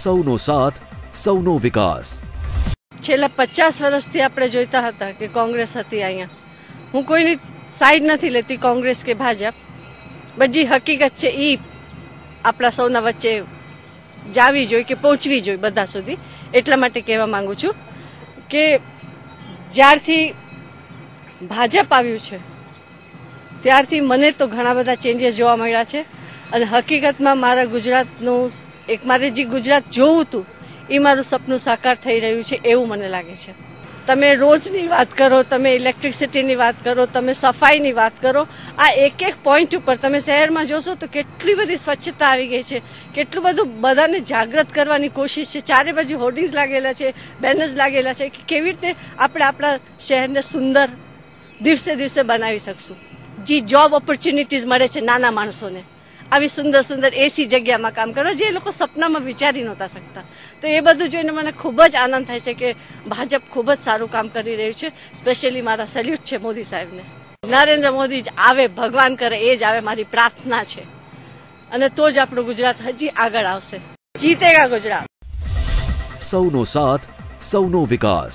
સૌનો સાથ સૌનો વિકાસ। છેલ્લા 50 વર્ષથી આપણે જોઈતા હતા કે કોંગ્રેસ હતી અહીંયા। હું કોઈની સાઈડ નથી લેતી, કોંગ્રેસ કે ભાજપ, બધી હકીકત છે એ આપણા સૌના વચ્ચે જાવી જોઈએ કે પહોંચવી જોઈએ બધા સુધી। એટલા માટે કહેવા માંગુ છું કે જ્યારથી ભાજપ આવ્યું છે ત્યારથી મને તો ઘણા બધા ચેન્જીસ જોવા મળ્યા છે અને હકીકતમાં મારા ગુજરાતનું મારે જે ગુજરાત જોવું હતું એ મારું સપનું સાકાર થઈ રહ્યું છે એવું મને લાગે છે। તમે રોજની વાત કરો, તમે ઇલેક્ટ્રિસિટીની વાત કરો, તમે સફાઈની વાત કરો, આ એક એક પોઈન્ટ ઉપર તમે શહેરમાં જોશો તો કેટલી બધી સ્વચ્છતા આવી ગઈ છે, કેટલું બધું બધાને જાગૃત કરવાની કોશિશ છે। ચારે બાજુ હોર્ડિંગ્સ લાગેલા છે, બેનર્સ લાગેલા છે કે કેવી રીતે આપણે આપણા શહેરને સુંદર દિવસે દિવસે બનાવી શકશું। જે જોબ ઓપોર્ચ્યુનિટીઝ મળે છે નાના માણસોને, આવી સુંદર સુંદર એસી જગ્યામાં કામ કરવા જે લોકો સપનામાં વિચારી નહોતા શકતા, તો એ બધું જોઈને મને ખૂબ જ આનંદ થાય છે કે ભાજપ ખૂબ જ સારું કામ કરી રહ્યું છે। સ્પેશિયલી મારા સેલ્યુટ છે મોદી સાહેબને। નરેન્દ્ર મોદી જ આવે, ભગવાન કરે એ જ આવે, મારી પ્રાર્થના છે, અને તો જ આપણું ગુજરાત હજી આગળ આવશે। જીતેગા ગુજરાત। સૌનો સાથ સૌનો વિકાસ।